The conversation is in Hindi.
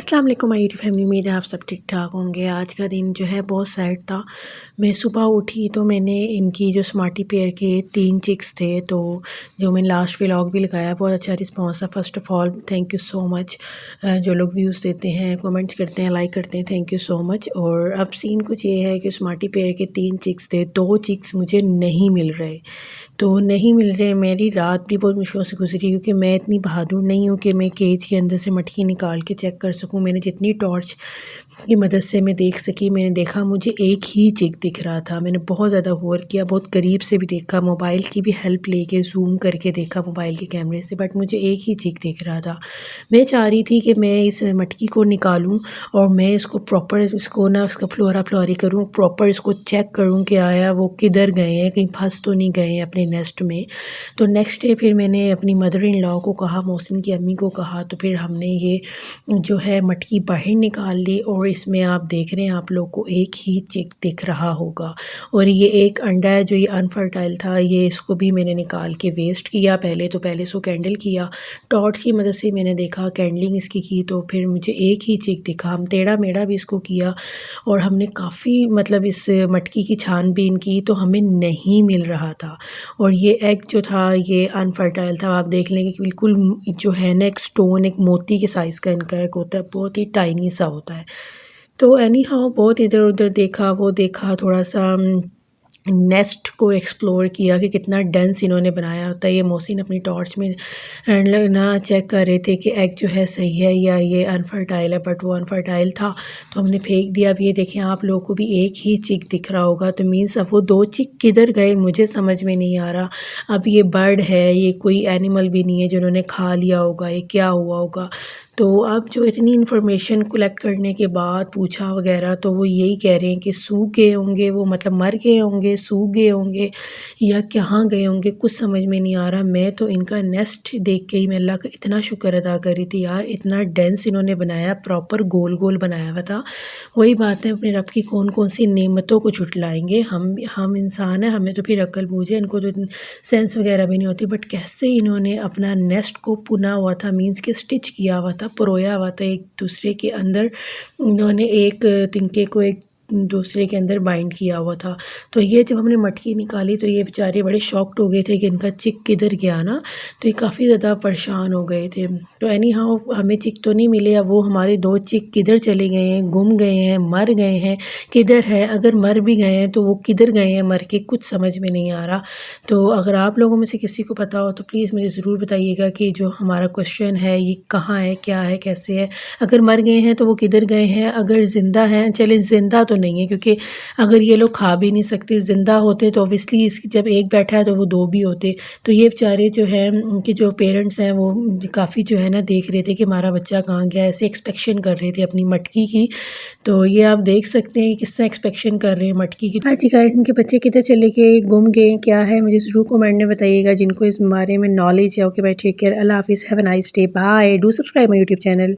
अस्सलाम वालेकुम माय यूट्यूब फैमिली, उम्मीद है आप सब ठीक ठाक होंगे। आज का दिन जो है बहुत सैड था। मैं सुबह उठी तो मैंने इनकी जो स्मार्टी पेयर के 3 चिक्स थे, तो जो मैंने लास्ट व्लॉग भी लगाया, बहुत अच्छा रिस्पांस था। First of all thank you so much. जो लोग व्यूज़ देते हैं, कमेंट्स करते हैं, लाइक करते हैं, थैंक यू सो मच। और अब सीन कुछ ये है कि स्मार्टी पेयर के 3 चिक्स थे, 2 चिक्स मुझे नहीं मिल रहे। तो नहीं मिल रहे, मेरी रात भी बहुत मुश्किलों से गुजरी, क्योंकि मैं इतनी बहादुर नहीं हूँ कि मैं केज के अंदर से मटकी निकाल के चेक कर सकूँ। मैंने जितनी टॉर्च की मदद से मैं देख सकी, मैंने देखा मुझे एक ही चिक दिख रहा था। मैंने बहुत ज़्यादा गौर किया, बहुत करीब से भी देखा, मोबाइल की भी हेल्प लेके ज़ूम करके देखा मोबाइल के कैमरे से, बट मुझे एक ही चिक दिख रहा था। मैं चाह रही थी कि मैं इस मटकी को निकालूं और मैं इसको प्रॉपर इसको ना इसका फ्लोरा फ्लोरी करूं, प्रॉपर इसको चेक करूं कि आया वो किधर गए हैं, कहीं फंस तो नहीं गए हैं अपने नेस्ट में। तो नेक्स्ट डे फिर मैंने अपनी मदर इन लॉ को कहा, मोहसिन की अम्मी को कहा, तो फिर हमने ये जो है मटकी बाहर निकाल ली। और इसमें आप देख रहे हैं, आप लोग को एक ही चिक दिख रहा होगा। और ये एक अंडा है जो ये अनफर्टाइल था, ये इसको भी मैंने निकाल के वेस्ट किया। पहले इसको कैंडल किया, टॉर्च की मदद से मैंने देखा, कैंडलिंग इसकी की, तो फिर मुझे एक ही चिक दिखा। हम टेढ़ा मेढ़ा भी इसको किया और हमने काफ़ी मतलब इस मटकी की छानबीन की, तो हमें नहीं मिल रहा था। और ये एग जो था ये अनफर्टाइल था। आप देख लेंगे कि बिल्कुल जो है ना, एक स्टोन, एक मोती के साइज़ का इनका एक होता है, बहुत ही टाइनी सा होता है। तो एनी हाउ बहुत इधर उधर देखा, वो देखा, थोड़ा सा नेस्ट को एक्सप्लोर किया कि कितना डेंस इन्होंने बनाया होता है। ये मोहसिन अपनी टॉर्च में ना चेक कर रहे थे कि एग जो है सही है या ये अनफर्टाइल है, बट वो अनफर्टाइल था तो हमने फेंक दिया। अब ये देखें, आप लोगों को भी एक ही चिक दिख रहा होगा, तो मीन्स अब वो 2 चिक किधर गए मुझे समझ में नहीं आ रहा। अब ये बर्ड है, ये कोई एनिमल भी नहीं है जिन्होंने खा लिया होगा, ये क्या हुआ होगा। तो अब जो इतनी इन्फॉर्मेशन कलेक्ट करने के बाद पूछा वगैरह, तो वो यही कह रहे हैं कि सूख गए होंगे, वो मतलब मर गए होंगे, सूख गए होंगे या कहाँ गए होंगे, कुछ समझ में नहीं आ रहा। मैं तो इनका नेस्ट देख के ही मैं अल्लाह का इतना शुक्र अदा कर रही थी, यार इतना डेंस इन्होंने बनाया, प्रॉपर गोल गोल बनाया हुआ था। वही बात है, अपने रब की कौन कौन सी नेमतों को झुटलाएंगे हम इंसान हैं, हमें तो फिर अक्ल बूझ है, इनको तो सेंस वगैरह भी नहीं होती। बट कैसे इन्होंने अपना नेस्ट को पुना हुआ था, मीन्स के स्टिच किया हुआ था, परोया हुआ था एक दूसरे के अंदर, इन्होंने एक तिनके को एक दूसरे के अंदर बाइंड किया हुआ था। तो ये जब हमने मटकी निकाली तो ये बेचारे बड़े शॉक्ड हो गए थे कि इनका चिक किधर गया ना, तो ये काफ़ी ज़्यादा परेशान हो गए थे। तो एनी हाउ हमें चिक तो नहीं मिले, अब वो हमारे 2 चिक किधर चले गए हैं, गुम गए हैं, मर गए हैं, किधर है, अगर मर भी गए हैं तो वो किधर गए हैं मर के, कुछ समझ में नहीं आ रहा। तो अगर आप लोगों में से किसी को पता हो तो प्लीज़ मुझे ज़रूर बताइएगा कि जो हमारा क्वेश्चन है ये कहाँ है, क्या है, कैसे है। अगर मर गए हैं तो वो किधर गए हैं, अगर ज़िंदा हैं, चलें ज़िंदा तो नहीं है, क्योंकि अगर ये लोग खा भी नहीं सकते, ज़िंदा होते तो ऑब्वियसली इसकी जब एक बैठा है तो वो 2 भी होते। तो ये बेचारे जो हैं, उनके जो पेरेंट्स हैं, वो काफ़ी जो है ना देख रहे थे कि हमारा बच्चा कहाँ गया, ऐसे एक्सपेक्शन कर रहे थे अपनी मटकी की। तो ये आप देख सकते हैं किस तरह एक्सपेक्शन कर रहे हैं मटकी की। हाँ जी गाइस, इनके बच्चे किधर चले गए, गुम गए, क्या है, मुझे ज़रूर कमेंट में बताइएगा जिनको इस बारे में नॉलेज है। ओके बाय, टेक केयर, अल्लाह हाफिज़, have a nice day, bye, do subscribe my YouTube channel.